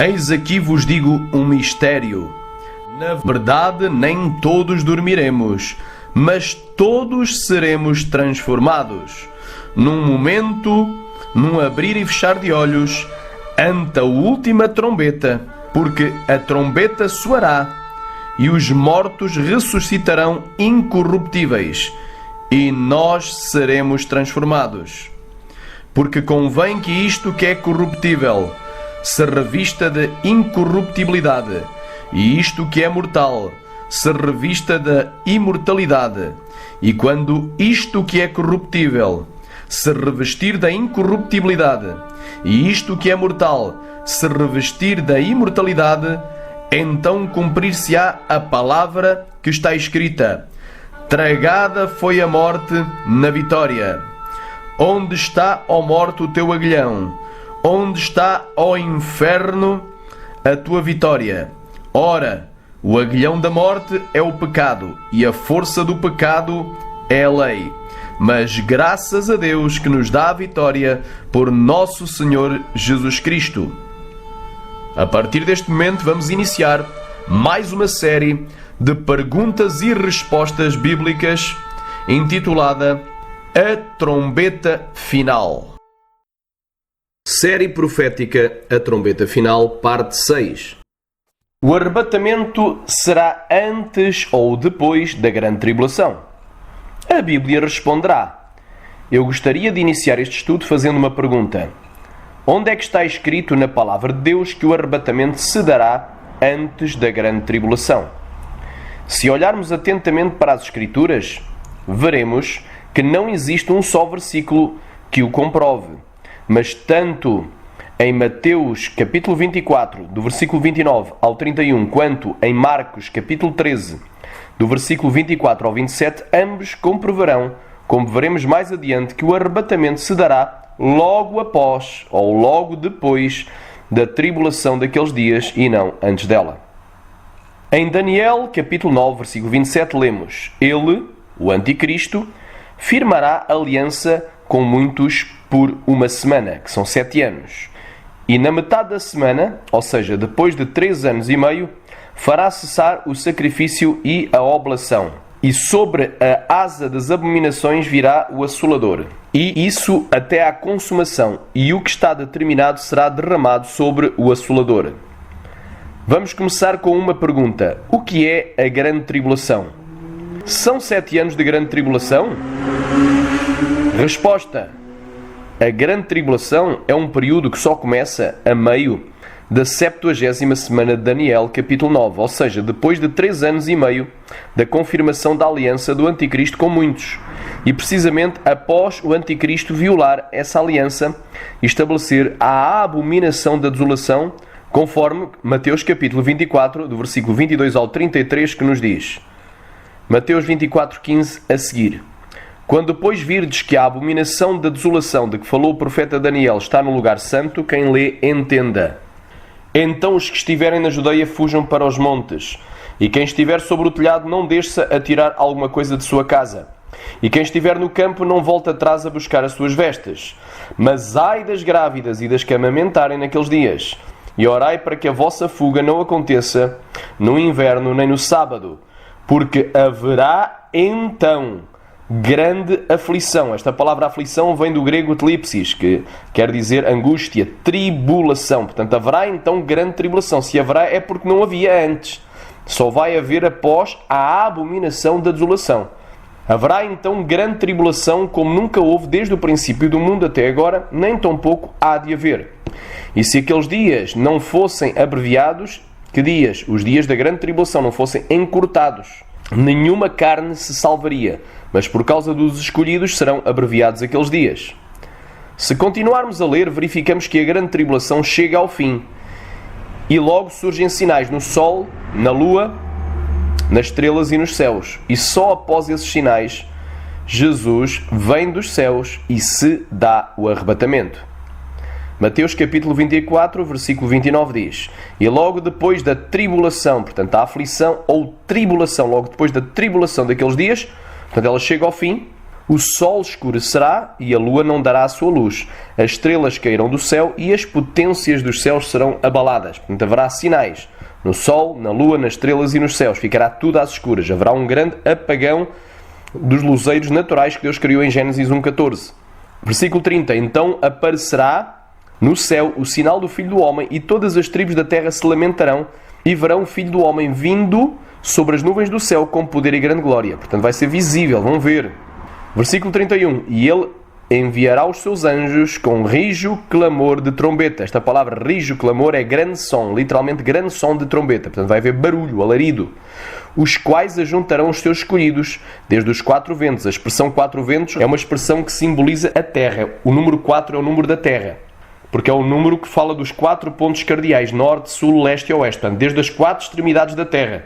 Eis aqui vos digo um mistério. Na verdade, nem todos dormiremos, mas todos seremos transformados. Num momento, num abrir e fechar de olhos, ante a última trombeta, porque a trombeta soará, e os mortos ressuscitarão incorruptíveis, e nós seremos transformados. Porque convém que isto que é corruptível se revista de incorruptibilidade, e isto que é mortal se revista de imortalidade. E quando isto que é corruptível se revestir da incorruptibilidade, e isto que é mortal se revestir da imortalidade, então cumprir-se-á a palavra que está escrita: tragada foi a morte na vitória. Onde está, ó morte, o teu aguilhão? Onde está, ó inferno, a tua vitória? Ora, o aguilhão da morte é o pecado, e a força do pecado é a lei. Mas graças a Deus que nos dá a vitória por nosso Senhor Jesus Cristo. A partir deste momento vamos iniciar mais uma série de perguntas e respostas bíblicas intitulada A Trombeta Final. Série profética A Trombeta Final, parte 6. O arrebatamento será antes ou depois da grande tribulação? A Bíblia responderá. Eu gostaria de iniciar este estudo fazendo uma pergunta. Onde é que está escrito na palavra de Deus que o arrebatamento se dará antes da grande tribulação? Se olharmos atentamente para as Escrituras, veremos que não existe um só versículo que o comprove. Mas tanto em Mateus capítulo 24, do versículo 29 ao 31, quanto em Marcos capítulo 13, do versículo 24 ao 27, ambos comprovarão, como veremos mais adiante, que o arrebatamento se dará logo após ou logo depois da tribulação daqueles dias e não antes dela. Em Daniel capítulo 9, versículo 27, lemos: Ele, o Anticristo, firmará aliança com muitos por uma semana, que são 7 anos. E na metade da semana, ou seja, depois de 3 anos e meio, fará cessar o sacrifício e a oblação. E sobre a asa das abominações virá o assolador. E isso até à consumação. E o que está determinado será derramado sobre o assolador. Vamos começar com uma pergunta. O que é a grande tribulação? São 7 anos de grande tribulação? Resposta. A grande tribulação é um período que só começa a meio da 70ª semana de Daniel, capítulo 9, ou seja, depois de 3 anos e meio da confirmação da aliança do Anticristo com muitos, e precisamente após o Anticristo violar essa aliança e estabelecer a abominação da desolação, conforme Mateus capítulo 24, do versículo 22 ao 33, que nos diz. Mateus 24:15 a seguir. Quando depois virdes que a abominação da desolação de que falou o profeta Daniel está no lugar santo, quem lê entenda. Então os que estiverem na Judeia fujam para os montes, e quem estiver sobre o telhado não desça a tirar alguma coisa de sua casa. E quem estiver no campo não volte atrás a buscar as suas vestes. Mas ai das grávidas e das que amamentarem naqueles dias. E orai para que a vossa fuga não aconteça no inverno nem no sábado, porque haverá então grande aflição. Esta palavra aflição vem do grego tlipsis, que quer dizer angústia, tribulação. Portanto, haverá então grande tribulação. Se haverá é porque não havia antes. Só vai haver após a abominação da desolação. Haverá então grande tribulação como nunca houve desde o princípio do mundo até agora, nem tampouco há de haver. E se aqueles dias não fossem abreviados, que dias? Os dias da grande tribulação não fossem encurtados, nenhuma carne se salvaria, mas por causa dos escolhidos serão abreviados aqueles dias. Se continuarmos a ler, verificamos que a grande tribulação chega ao fim. E logo surgem sinais no sol, na lua, nas estrelas e nos céus. E só após esses sinais, Jesus vem dos céus e se dá o arrebatamento. Mateus capítulo 24, versículo 29 diz: E logo depois da tribulação, portanto a aflição ou tribulação, logo depois da tribulação daqueles dias, portanto ela chega ao fim, o sol escurecerá e a lua não dará a sua luz. As estrelas cairão do céu e as potências dos céus serão abaladas. Portanto haverá sinais no sol, na lua, nas estrelas e nos céus. Ficará tudo às escuras. Haverá um grande apagão dos luzeiros naturais que Deus criou em Gênesis 1:14. Versículo 30. Então aparecerá no céu o sinal do Filho do Homem, e todas as tribos da terra se lamentarão, e verão o Filho do Homem vindo sobre as nuvens do céu com poder e grande glória. Portanto, vai ser visível, vão ver. Versículo 31. E ele enviará os seus anjos com rijo clamor de trombeta. Esta palavra rijo clamor é grande som, literalmente grande som de trombeta. Portanto, vai haver barulho, alarido. Os quais ajuntarão os seus escolhidos desde os quatro ventos. A expressão quatro ventos é uma expressão que simboliza a terra. O número 4 é o número da terra, porque é o número que fala dos 4 pontos cardeais, norte, sul, leste e oeste. Portanto, desde as 4 extremidades da terra,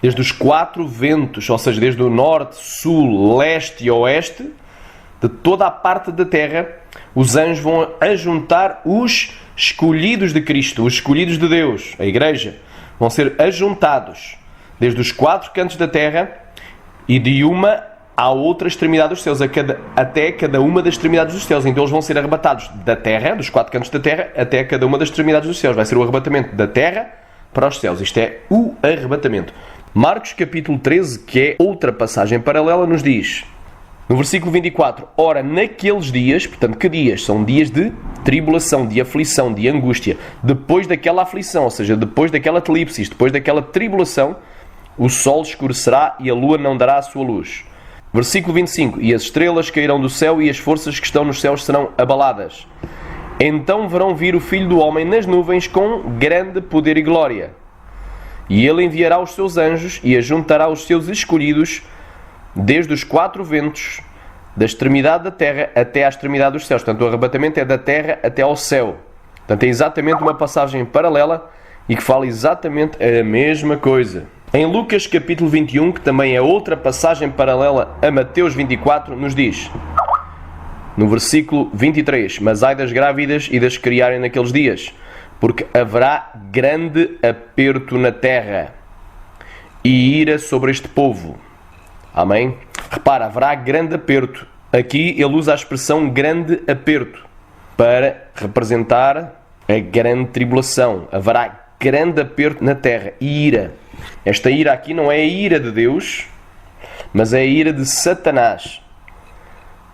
desde os 4 ventos, ou seja, desde o norte, sul, leste e oeste, de toda a parte da terra, os anjos vão ajuntar os escolhidos de Cristo, os escolhidos de Deus, a igreja, vão ser ajuntados desde os 4 cantos da terra e de uma à outra extremidade dos céus, até cada uma das extremidades dos céus. Então eles vão ser arrebatados da terra, dos 4 cantos da terra, até cada uma das extremidades dos céus. Vai ser o arrebatamento da terra para os céus. Isto é o arrebatamento. Marcos capítulo 13, que é outra passagem paralela, nos diz, no versículo 24, ora, naqueles dias, portanto, que dias? São dias de tribulação, de aflição, de angústia. Depois daquela aflição, ou seja, depois daquela eclipse, depois daquela tribulação, o sol escurecerá e a lua não dará a sua luz. Versículo 25, e as estrelas cairão do céu e as forças que estão nos céus serão abaladas. Então verão vir o Filho do Homem nas nuvens com grande poder e glória. E ele enviará os seus anjos e ajuntará os seus escolhidos desde os 4 ventos, da extremidade da terra até à extremidade dos céus. Portanto, o arrebatamento é da terra até ao céu. Portanto, é exatamente uma passagem paralela e que fala exatamente a mesma coisa. Em Lucas capítulo 21, que também é outra passagem paralela a Mateus 24, nos diz, no versículo 23, mas ai das grávidas e das que criarem naqueles dias, porque haverá grande aperto na terra e ira sobre este povo. Amém? Repara, haverá grande aperto. Aqui ele usa a expressão grande aperto para representar a grande tribulação. Haverá grande aperto na terra e ira. Esta ira aqui não é a ira de Deus, mas é a ira de Satanás.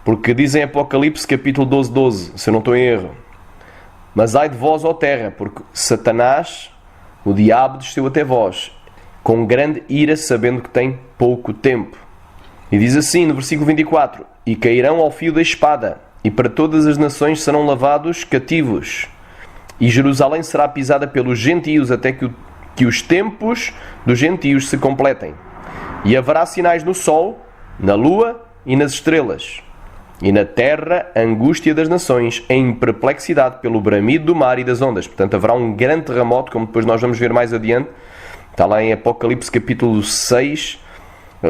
Porque diz em Apocalipse capítulo 12, se eu não estou em erro, mas ai de vós, ó terra, porque Satanás, o diabo, desceu até vós, com grande ira, sabendo que tem pouco tempo. E diz assim no versículo 24, e cairão ao fio da espada, e para todas as nações serão lavados cativos, e Jerusalém será pisada pelos gentios até que os tempos dos gentios se completem. E haverá sinais no sol, na lua e nas estrelas. E na terra, a angústia das nações, em perplexidade pelo bramido do mar e das ondas. Portanto, haverá um grande terremoto, como depois nós vamos ver mais adiante. Está lá em Apocalipse capítulo 6,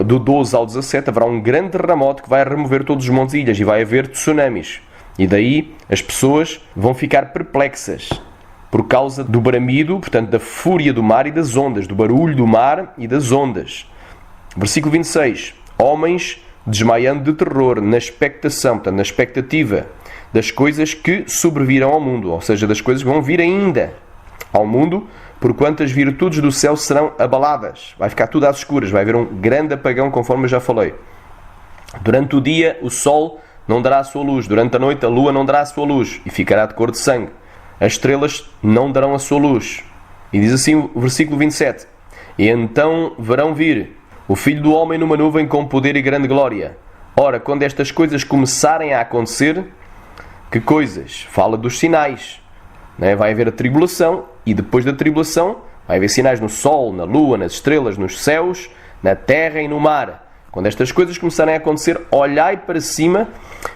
do 12 ao 17, haverá um grande terremoto que vai remover todos os montes e ilhas e vai haver tsunamis. E daí as pessoas vão ficar perplexas por causa do bramido, portanto, da fúria do mar e das ondas, do barulho do mar e das ondas. Versículo 26. Homens desmaiando de terror, na expectação, portanto, na expectativa das coisas que sobrevirão ao mundo, ou seja, das coisas que vão vir ainda ao mundo, porquanto as virtudes do céu serão abaladas. Vai ficar tudo às escuras, vai haver um grande apagão, conforme eu já falei. Durante o dia, o sol não dará a sua luz. Durante a noite, a lua não dará a sua luz e ficará de cor de sangue. As estrelas não darão a sua luz. E diz assim o versículo 27. E então verão vir o Filho do Homem numa nuvem com poder e grande glória. Ora, quando estas coisas começarem a acontecer, que coisas? Fala dos sinais. Vai haver a tribulação e depois da tribulação vai haver sinais no sol, na lua, nas estrelas, nos céus, na terra e no mar. Quando estas coisas começarem a acontecer, olhai para cima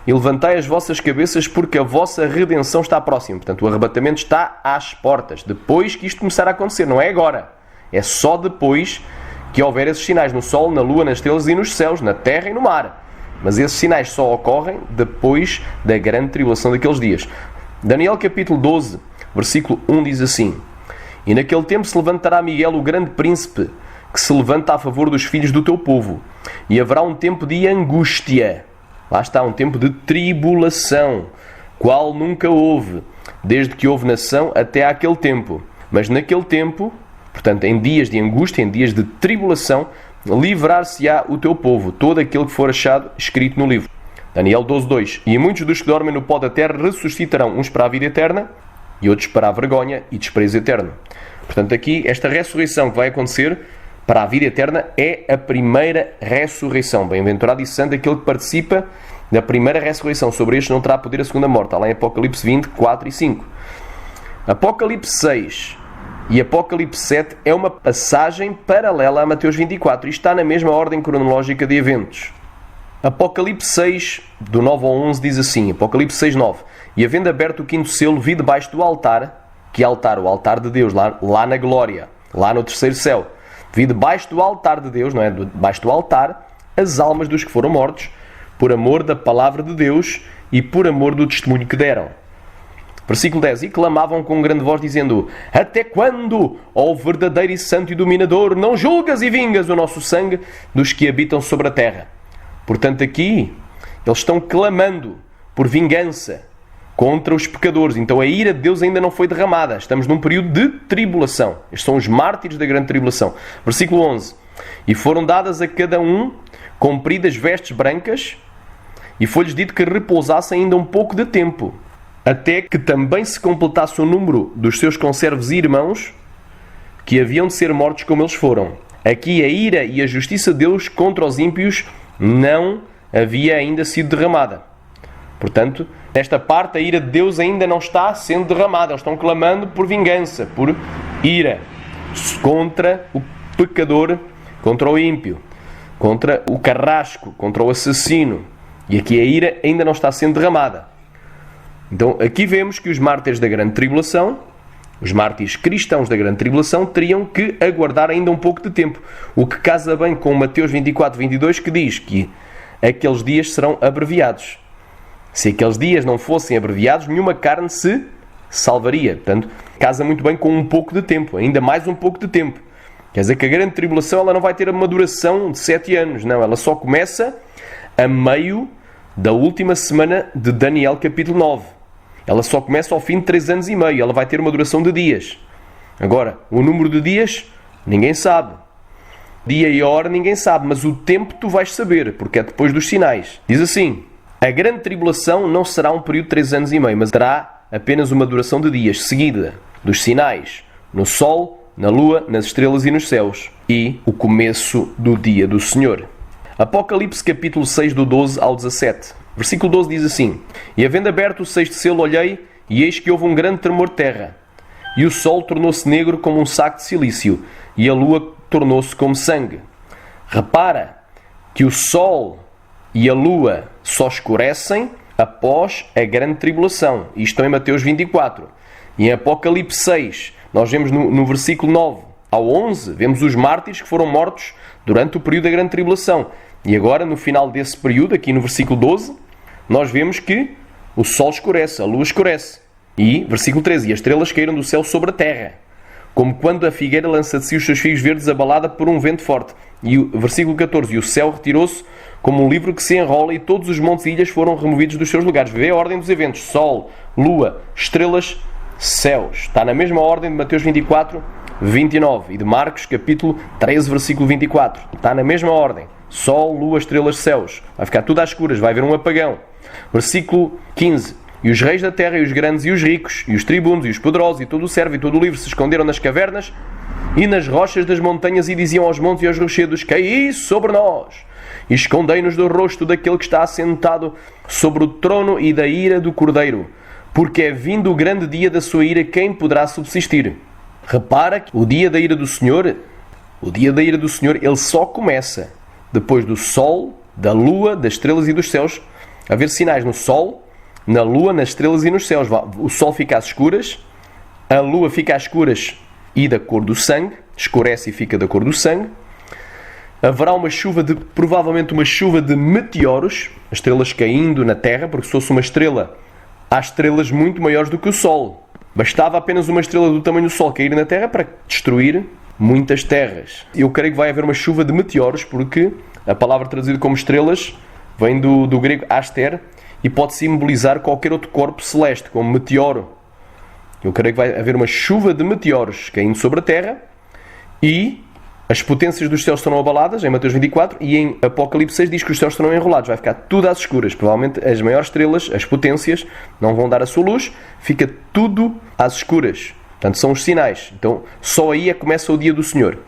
e levantai as vossas cabeças, porque a vossa redenção está próxima. Portanto, o arrebatamento está às portas. Depois que isto começar a acontecer, não é agora. É só depois que houver esses sinais no sol, na lua, nas estrelas e nos céus, na terra e no mar. Mas esses sinais só ocorrem depois da grande tribulação daqueles dias. Daniel capítulo 12, versículo 1 diz assim: E naquele tempo se levantará Miguel, o grande príncipe, que se levanta a favor dos filhos do teu povo. E haverá um tempo de angústia. Lá está, um tempo de tribulação, qual nunca houve, desde que houve nação até àquele tempo. Mas naquele tempo, portanto, em dias de angústia, em dias de tribulação, livrar-se-á o teu povo, todo aquele que for achado escrito no livro. Daniel 12:2. E muitos dos que dormem no pó da terra ressuscitarão, uns para a vida eterna e outros para a vergonha e desprezo eterno. Portanto, aqui, esta ressurreição que vai acontecer para a vida eterna é a primeira ressurreição. Bem-aventurado e santo aquele que participa da primeira ressurreição. Sobre este não terá poder a segunda morte. Está lá em Apocalipse 20, 4 e 5. Apocalipse 6 e Apocalipse 7 é uma passagem paralela a Mateus 24 e está na mesma ordem cronológica de eventos. Apocalipse 6, do 9 ao 11, diz assim, Apocalipse 6, 9. E havendo aberto o quinto selo, vi debaixo do altar, que altar? O altar de Deus, lá na glória, lá no terceiro céu. Vi debaixo do altar de Deus, não é? Debaixo do altar, as almas dos que foram mortos, por amor da palavra de Deus e por amor do testemunho que deram. Versículo 10. E clamavam com grande voz, dizendo: Até quando, ó verdadeiro e santo e dominador, não julgas e vingas o nosso sangue dos que habitam sobre a terra? Portanto, aqui, eles estão clamando por vingança contra os pecadores. Então a ira de Deus ainda não foi derramada. Estamos num período de tribulação. Estes são os mártires da grande tribulação. Versículo 11. E foram dadas a cada um compridas vestes brancas, e foi-lhes dito que repousassem ainda um pouco de tempo, até que também se completasse o número dos seus conservos e irmãos, que haviam de ser mortos como eles foram. Aqui a ira e a justiça de Deus contra os ímpios não havia ainda sido derramada. Portanto, nesta parte a ira de Deus ainda não está sendo derramada. Eles estão clamando por vingança, por ira, contra o pecador, contra o ímpio, contra o carrasco, contra o assassino. E aqui a ira ainda não está sendo derramada. Então aqui vemos que os mártires da grande tribulação, os mártires cristãos da grande tribulação, teriam que aguardar ainda um pouco de tempo. O que casa bem com Mateus 24, 22, que diz que aqueles dias serão abreviados. Se aqueles dias não fossem abreviados, nenhuma carne se salvaria. Portanto, casa muito bem com um pouco de tempo, ainda mais um pouco de tempo. Quer dizer que a grande tribulação ela não vai ter uma duração de 7 anos. Não, ela só começa a meio da última semana de Daniel capítulo 9. Ela só começa ao fim de 3 anos e meio. Ela vai ter uma duração de dias. Agora, o número de dias, ninguém sabe. Dia e hora, ninguém sabe. Mas o tempo tu vais saber, porque é depois dos sinais. Diz assim: a grande tribulação não será um período de 3 anos e meio, mas terá apenas uma duração de dias, seguida dos sinais no sol, na lua, nas estrelas e nos céus. E o começo do dia do Senhor. Apocalipse capítulo 6, do 12 ao 17. Versículo 12 diz assim: E havendo aberto o sexto selo, olhei, e eis que houve um grande tremor de terra. E o sol tornou-se negro como um saco de silício, e a lua tornou-se como sangue. Repara que o sol e a lua só escurecem após a grande tribulação. Isto é em Mateus 24. E em Apocalipse 6, nós vemos no versículo 9 ao 11, vemos os mártires que foram mortos durante o período da grande tribulação. E agora, no final desse período, aqui no versículo 12, nós vemos que o sol escurece, a lua escurece. E, versículo 13, e as estrelas caíram do céu sobre a terra, como quando a figueira lança de si os seus figos verdes abalada por um vento forte. E o versículo 14, e o céu retirou-se como um livro que se enrola, e todos os montes e ilhas foram removidos dos seus lugares. Vê a ordem dos eventos: sol, lua, estrelas, céus. Está na mesma ordem de Mateus 24, 29 e de Marcos capítulo 13, versículo 24. Está na mesma ordem: sol, lua, estrelas, céus. Vai ficar tudo às escuras, vai haver um apagão. Versículo 15. E os reis da terra, e os grandes, e os ricos, e os tribunos, e os poderosos, e todo o servo, e todo o livre se esconderam nas cavernas e nas rochas das montanhas, e diziam aos montes e aos rochedos: caí sobre nós, e escondei-nos do rosto daquele que está assentado sobre o trono e da ira do Cordeiro, porque é vindo o grande dia da sua ira, quem poderá subsistir? Repara que o dia da ira do Senhor, ele só começa depois do sol, da lua, das estrelas e dos céus. Haver sinais no sol, na lua, nas estrelas e nos céus. O sol fica às escuras, a lua fica às escuras e da cor do sangue, escurece e fica da cor do sangue. Haverá provavelmente uma chuva de meteoros, as estrelas caindo na Terra, porque se fosse uma estrela, há estrelas muito maiores do que o Sol. Bastava apenas uma estrela do tamanho do Sol cair na Terra para destruir muitas terras. Eu creio que vai haver uma chuva de meteoros, porque a palavra traduzida como estrelas vem do grego aster e pode simbolizar qualquer outro corpo celeste, como meteoro. Eu creio que vai haver uma chuva de meteoros caindo sobre a Terra e as potências dos céus serão abaladas, em Mateus 24, e em Apocalipse 6 diz que os céus serão enrolados. Vai ficar tudo às escuras. Provavelmente as maiores estrelas, as potências, não vão dar a sua luz. Fica tudo às escuras. Portanto, são os sinais. Então, só aí começa o dia do Senhor.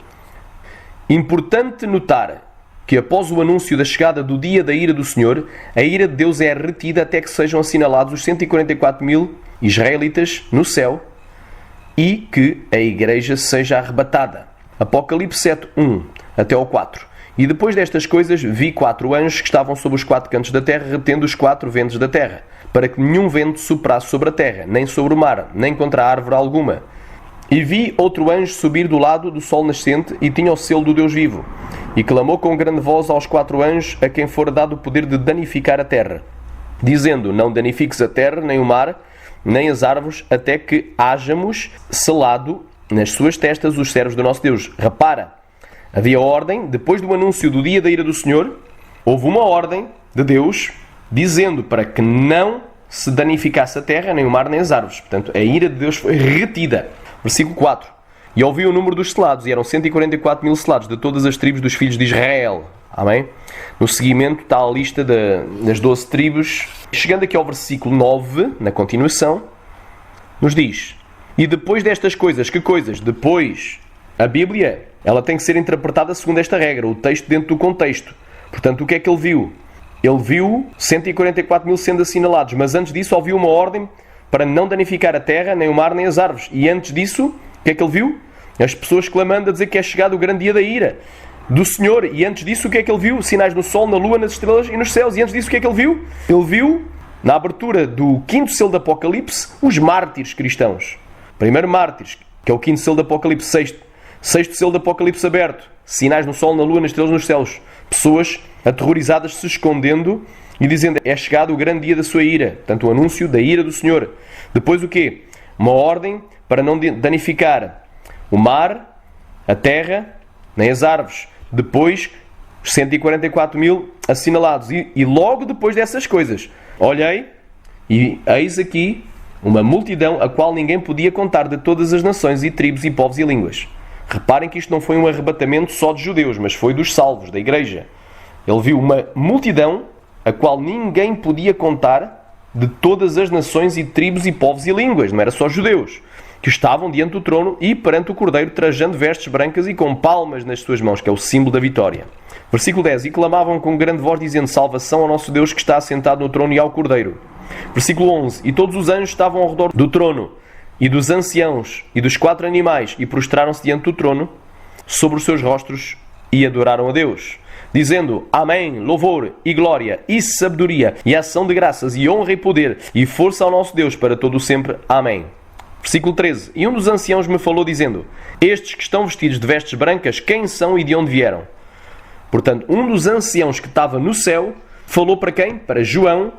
Importante notar que após o anúncio da chegada do dia da ira do Senhor, a ira de Deus é retida até que sejam assinalados os 144.000 israelitas no céu e que a igreja seja arrebatada. Apocalipse 7, 1 até ao 4. E depois destas coisas vi 4 anjos que estavam sobre os 4 cantos da terra, retendo os 4 ventos da terra, para que nenhum vento soprasse sobre a terra, nem sobre o mar, nem contra árvore alguma. E vi outro anjo subir do lado do sol nascente, e tinha o selo do Deus vivo, e clamou com grande voz aos 4 anjos, a quem fora dado o poder de danificar a terra, dizendo: não danifiques a terra, nem o mar, nem as árvores, até que hajamos selado nas suas testas os servos do nosso Deus. Repara, havia ordem, depois do anúncio do dia da ira do Senhor, houve uma ordem de Deus, dizendo para que não se danificasse a terra, nem o mar, nem as árvores. Portanto, a ira de Deus foi retida. Versículo 4. E ouvi o número dos selados, e eram 144.000 selados, de todas as tribos dos filhos de Israel. Amém? No seguimento está a lista das 12 tribos. Chegando aqui ao versículo 9, na continuação, nos diz: e depois destas coisas, que coisas? Depois, a Bíblia, ela tem que ser interpretada segundo esta regra, o texto dentro do contexto. Portanto, o que é que ele viu? Ele viu 144.000 sendo assinalados, mas antes disso ouviu uma ordem para não danificar a terra, nem o mar, nem as árvores. E antes disso, o que é que ele viu? As pessoas clamando a dizer que é chegado o grande dia da ira do Senhor. E antes disso, o que é que ele viu? Sinais no sol, na lua, nas estrelas e nos céus. E antes disso, o que é que ele viu? Ele viu, na abertura do 5º selo do Apocalipse, os mártires cristãos. Primeiro mártires, que é o 5º selo do Apocalipse, 6º selo do Apocalipse aberto, sinais no sol, na lua, nas estrelas, nos céus. Pessoas aterrorizadas se escondendo e dizendo: é chegado o grande dia da sua ira. Portanto, o anúncio da ira do Senhor. Depois o quê? Uma ordem para não danificar o mar, a terra, nem as árvores. Depois, os 144.000 assinalados. E logo depois dessas coisas, olhei e eis aqui uma multidão a qual ninguém podia contar, de todas as nações e tribos e povos e línguas. Reparem que isto não foi um arrebatamento só de judeus, mas foi dos salvos, da igreja. Ele viu uma multidão a qual ninguém podia contar, de todas as nações e tribos e povos e línguas. Não era só judeus, que estavam diante do trono e perante o Cordeiro, trajando vestes brancas e com palmas nas suas mãos, que é o símbolo da vitória. Versículo 10. E clamavam com grande voz, dizendo: salvação ao nosso Deus que está assentado no trono e ao Cordeiro. Versículo 11. E todos os anjos estavam ao redor do trono, e dos anciãos, e dos 4 animais, e prostraram-se diante do trono, sobre os seus rostos, e adoraram a Deus, dizendo: amém, louvor, e glória, e sabedoria, e ação de graças, e honra e poder, e força ao nosso Deus, para todo o sempre. Amém. Versículo 13. E um dos anciãos me falou, dizendo: estes que estão vestidos de vestes brancas, quem são e de onde vieram? Portanto, um dos anciãos que estava no céu, falou para quem? Para João,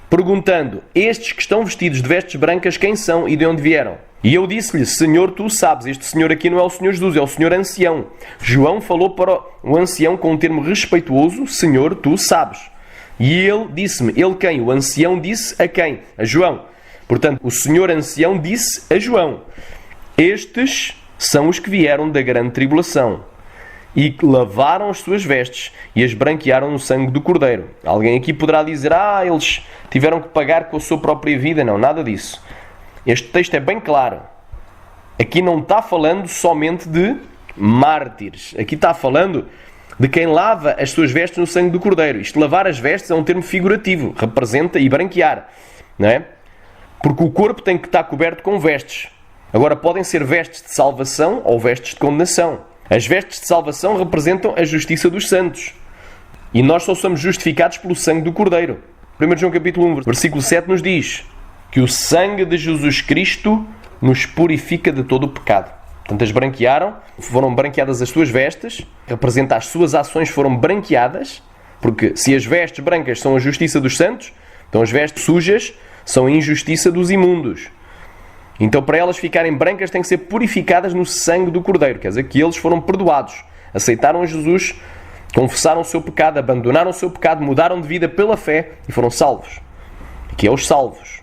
perguntando: estes que estão vestidos de vestes brancas, quem são e de onde vieram? E eu disse-lhe: Senhor, tu sabes. Este senhor aqui não é o Senhor Jesus, é o Senhor ancião. João falou para o ancião com um termo respeituoso: Senhor, tu sabes. E ele disse-me: ele quem? O ancião disse a quem? A João. Portanto, o Senhor ancião disse a João: estes são os que vieram da grande tribulação e lavaram as suas vestes e as branquearam no sangue do Cordeiro. Alguém aqui poderá dizer: eles tiveram que pagar com a sua própria vida. Não, nada disso. Este texto é bem claro. Aqui não está falando somente de mártires. Aqui está falando de quem lava as suas vestes no sangue do Cordeiro. Isto, lavar as vestes, é um termo figurativo. Representa e branquear. Não é? Porque o corpo tem que estar coberto com vestes. Agora, podem ser vestes de salvação ou vestes de condenação. As vestes de salvação representam a justiça dos santos. E nós só somos justificados pelo sangue do Cordeiro. 1 João capítulo 1, versículo 7 nos diz que o sangue de Jesus Cristo nos purifica de todo o pecado. Portanto, as branquearam, foram branqueadas as suas vestes, representa as suas ações foram branqueadas, porque se as vestes brancas são a justiça dos santos, então as vestes sujas são a injustiça dos imundos. Então, para elas ficarem brancas, têm que ser purificadas no sangue do Cordeiro. Quer dizer que eles foram perdoados, aceitaram a Jesus, confessaram o seu pecado, abandonaram o seu pecado, mudaram de vida pela fé e foram salvos. Aqui é os salvos.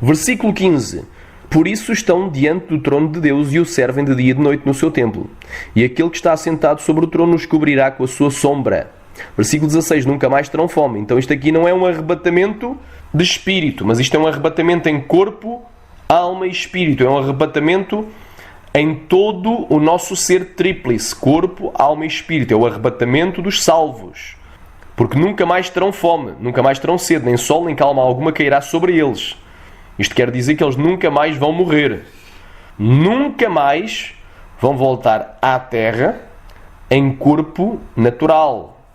Versículo 15. Por isso estão diante do trono de Deus e o servem de dia e de noite no seu templo. E aquele que está assentado sobre o trono os cobrirá com a sua sombra. Versículo 16. Nunca mais terão fome. Então isto aqui não é um arrebatamento de espírito, mas isto é um arrebatamento em corpo, alma e espírito. É um arrebatamento em todo o nosso ser tríplice, corpo, alma e espírito. É o arrebatamento dos salvos. Porque nunca mais terão fome, nunca mais terão sede, nem sol, nem calma alguma cairá sobre eles. Isto quer dizer que eles nunca mais vão morrer. Nunca mais vão voltar à terra em corpo natural.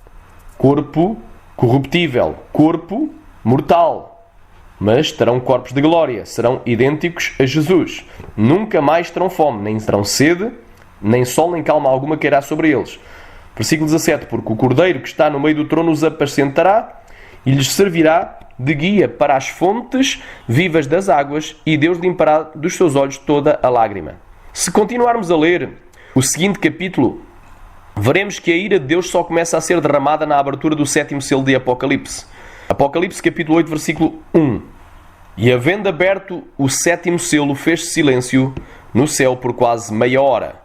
Corpo corruptível. Corpo mortal. Mas terão corpos de glória. Serão idênticos a Jesus. Nunca mais terão fome, nem terão sede, nem sol, nem calma alguma cairá sobre eles. Versículo 17. Porque o Cordeiro que está no meio do trono os apacentará e lhes servirá de guia para as fontes vivas das águas, e Deus limpará dos seus olhos toda a lágrima. Se continuarmos a ler o seguinte capítulo, veremos que a ira de Deus só começa a ser derramada na abertura do 7º selo de Apocalipse. Apocalipse capítulo 8, versículo 1. E havendo aberto o 7º selo, fez silêncio no céu por quase meia hora.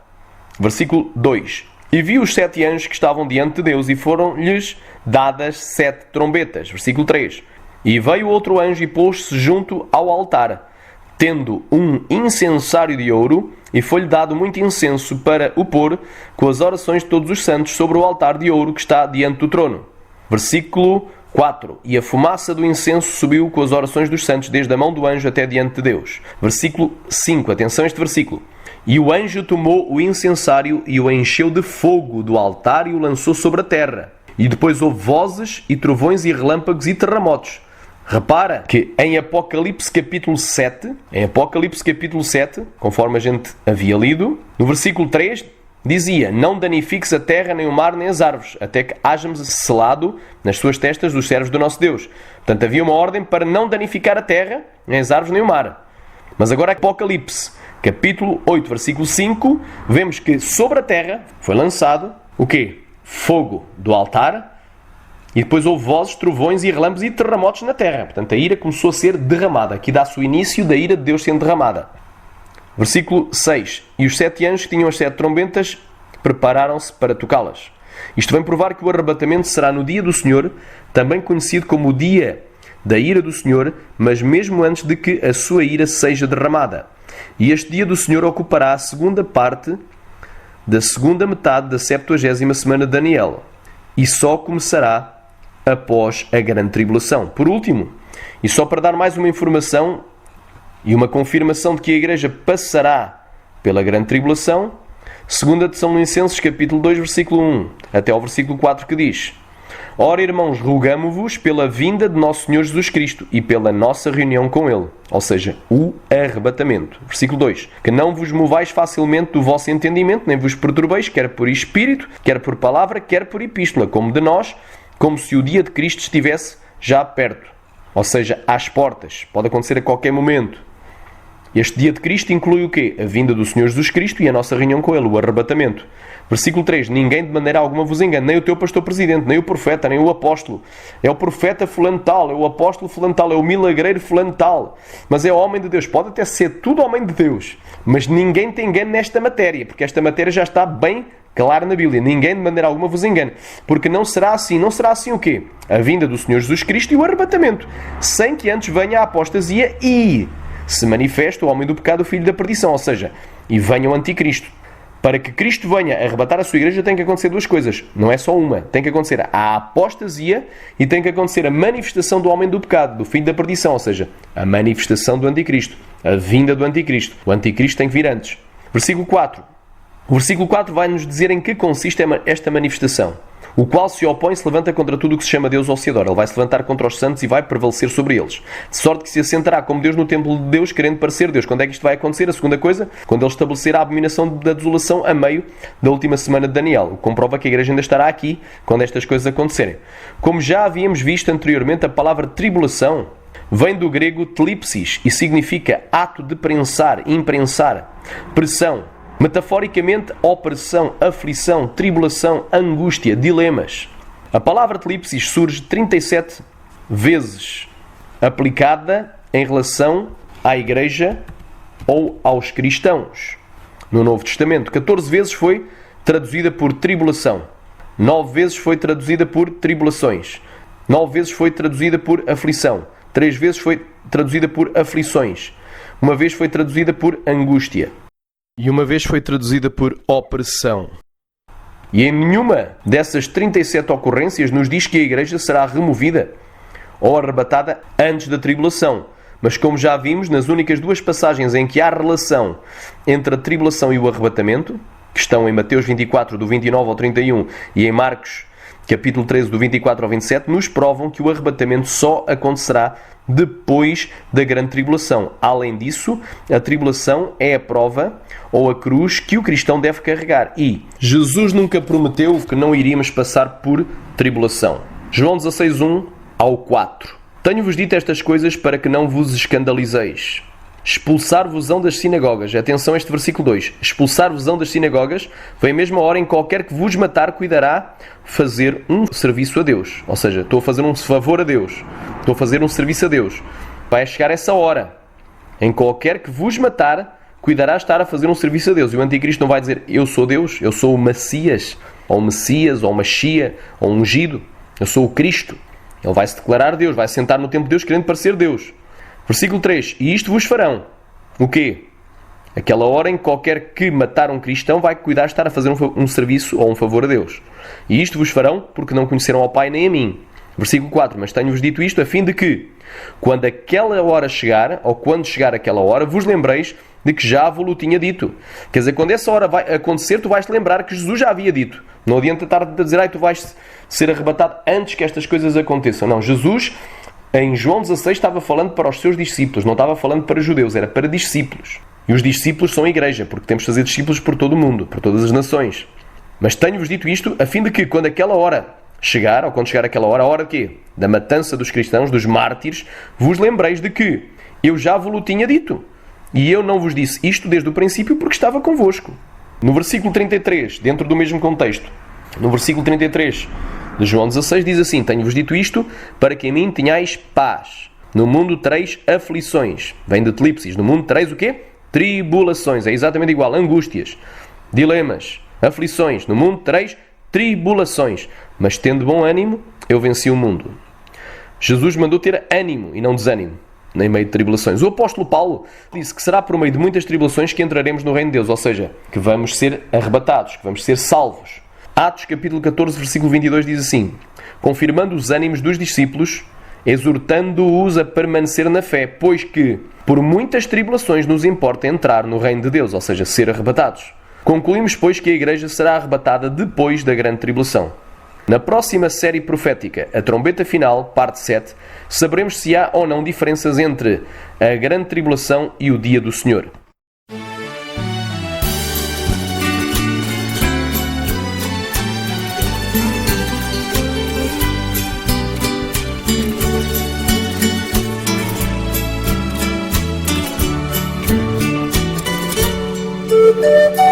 Versículo 2. E vi os 7 anjos que estavam diante de Deus, e foram-lhes dadas 7 trombetas. Versículo 3. E veio outro anjo e pôs-se junto ao altar, tendo um incensário de ouro, e foi-lhe dado muito incenso para o pôr com as orações de todos os santos sobre o altar de ouro que está diante do trono. Versículo 4. E a fumaça do incenso subiu com as orações dos santos desde a mão do anjo até diante de Deus. Versículo 5. Atenção a este versículo. E o anjo tomou o incensário e o encheu de fogo do altar e o lançou sobre a terra. E depois houve vozes e trovões e relâmpagos e terremotos. Repara que em Apocalipse capítulo 7, conforme a gente havia lido, no versículo 3, dizia: não danifiques a terra, nem o mar, nem as árvores, até que hajamos selado nas suas testas os servos do nosso Deus. Portanto, havia uma ordem para não danificar a terra, nem as árvores, nem o mar. Mas agora Apocalipse capítulo 8, versículo 5, vemos que sobre a terra foi lançado o quê? Fogo do altar. E depois houve vozes, trovões e relâmpagos e terremotos na terra. Portanto, a ira começou a ser derramada. Aqui dá-se o início da ira de Deus sendo derramada. Versículo 6. E os 7 anjos que tinham as 7 trombetas prepararam-se para tocá-las. Isto vem provar que o arrebatamento será no dia do Senhor, também conhecido como o dia da ira do Senhor, mas mesmo antes de que a sua ira seja derramada. E este dia do Senhor ocupará a segunda parte da segunda metade da 70ª semana de Daniel. E só começará após a grande tribulação. Por último, e só para dar mais uma informação e uma confirmação de que a Igreja passará pela grande tribulação, 2 Tessalonicenses capítulo 2, versículo 1, até ao versículo 4, que diz: Ora, irmãos, rogamo-vos pela vinda de nosso Senhor Jesus Cristo e pela nossa reunião com Ele, ou seja, o arrebatamento. Versículo 2. Que não vos movais facilmente do vosso entendimento, nem vos perturbeis, quer por espírito, quer por palavra, quer por epístola, como de nós, como se o dia de Cristo estivesse já perto, ou seja, às portas. Pode acontecer a qualquer momento. Este dia de Cristo inclui o quê? A vinda do Senhor Jesus Cristo e a nossa reunião com Ele, o arrebatamento. Versículo 3. Ninguém de maneira alguma vos engane, nem o teu pastor presidente, nem o profeta, nem o apóstolo. É o profeta fulano tal, é o apóstolo fulano tal, é o milagreiro fulano tal. Mas é o homem de Deus. Pode até ser tudo homem de Deus, mas ninguém te engane nesta matéria, porque esta matéria já está bem clara na Bíblia. Ninguém de maneira alguma vos engane, porque não será assim. Não será assim o quê? A vinda do Senhor Jesus Cristo e o arrebatamento, sem que antes venha a apostasia e se manifeste o homem do pecado, o filho da perdição, ou seja, e venha o anticristo. Para que Cristo venha arrebatar a sua igreja tem que acontecer duas coisas. Não é só uma. Tem que acontecer a apostasia e tem que acontecer a manifestação do homem do pecado, do filho da perdição, ou seja, a manifestação do anticristo, a vinda do anticristo. O anticristo tem que vir antes. Versículo 4. O versículo 4 vai nos dizer em que consiste esta manifestação. o qual se opõe e se levanta contra tudo o que se chama Deus ou se adora. Ele vai se levantar contra os santos e vai prevalecer sobre eles. De sorte que se assentará como Deus no templo de Deus, querendo parecer Deus. Quando é que isto vai acontecer? A segunda coisa, quando ele estabelecer a abominação da desolação a meio da última semana de Daniel. O que comprova que a igreja ainda estará aqui quando estas coisas acontecerem. Como já havíamos visto anteriormente, a palavra tribulação vem do grego tlipsis e significa ato de prensar, imprensar, pressão. Metaforicamente, opressão, aflição, tribulação, angústia, dilemas. A palavra tlipsis surge 37 vezes aplicada em relação à igreja ou aos cristãos. No Novo Testamento, 14 vezes foi traduzida por tribulação. 9 vezes foi traduzida por tribulações. 9 vezes foi traduzida por aflição. 3 vezes foi traduzida por aflições. Uma vez foi traduzida por angústia. E uma vez foi traduzida por opressão. E em nenhuma dessas 37 ocorrências nos diz que a igreja será removida ou arrebatada antes da tribulação. Mas como já vimos, nas únicas duas passagens em que há relação entre a tribulação e o arrebatamento, que estão em Mateus 24, do 29 ao 31, e em Marcos, capítulo 13, do 24 ao 27, nos provam que o arrebatamento só acontecerá depois da grande tribulação. Além disso, a tribulação é a prova ou a cruz que o cristão deve carregar. E Jesus nunca prometeu que não iríamos passar por tribulação. João 16, 1 ao 4. Tenho-vos dito estas coisas para que não vos escandalizeis. Expulsar-vos-ão das sinagogas. Atenção a este versículo 2. Expulsar-vos-ão das sinagogas. Vem mesmo a hora em qualquer que vos matar, cuidará fazer um serviço a Deus. Ou seja, estou a fazer um favor a Deus. Estou a fazer um serviço a Deus. Vai chegar essa hora. Em qualquer que vos matar, cuidará estar a fazer um serviço a Deus. E o anticristo não vai dizer, eu sou Deus, eu sou o Messias, ou o Messias, ou o Machia, ou o ungido. Eu sou o Cristo. Ele vai se declarar Deus, vai sentar no templo de Deus querendo parecer Deus. Versículo 3. E isto vos farão. O quê? Aquela hora em que qualquer que matar um cristão vai cuidar de estar a fazer um serviço ou um favor a Deus. E isto vos farão porque não conheceram ao Pai nem a mim. Versículo 4. Mas tenho-vos dito isto a fim de que, quando aquela hora chegar, ou quando chegar aquela hora, vos lembreis de que já vos tinha dito. Quer dizer, quando essa hora vai acontecer, tu vais-te lembrar que Jesus já havia dito. Não adianta estar a dizer, tu vais ser arrebatado antes que estas coisas aconteçam. Não, Jesus, em João 16, estava falando para os seus discípulos, não estava falando para judeus, era para discípulos. E os discípulos são a igreja, porque temos de fazer discípulos por todo o mundo, por todas as nações. Mas tenho-vos dito isto a fim de que, quando aquela hora chegar, ou quando chegar aquela hora, a hora de quê? Da matança dos cristãos, dos mártires, vos lembreis de que eu já vos tinha dito. E eu não vos disse isto desde o princípio porque estava convosco. No versículo 33, dentro do mesmo contexto, no versículo 33 de João 16, diz assim, tenho-vos dito isto para que em mim tenhais paz. No mundo tereis aflições. Vem de tlipsis. No mundo tereis o quê? Tribulações. É exatamente igual. Angústias, dilemas, aflições. No mundo tereis tribulações. Mas tendo bom ânimo, eu venci o mundo. Jesus mandou ter ânimo e não desânimo em meio de tribulações. O apóstolo Paulo disse que será por meio de muitas tribulações que entraremos no reino de Deus. Ou seja, que vamos ser arrebatados, que vamos ser salvos. Atos capítulo 14, versículo 22 diz assim, confirmando os ânimos dos discípulos, exortando-os a permanecer na fé, pois que por muitas tribulações nos importa entrar no reino de Deus, ou seja, ser arrebatados. Concluímos, pois, que a igreja será arrebatada depois da grande tribulação. Na próxima série profética, a trombeta final, parte 7, saberemos se há ou não diferenças entre a grande tribulação e o dia do Senhor. Música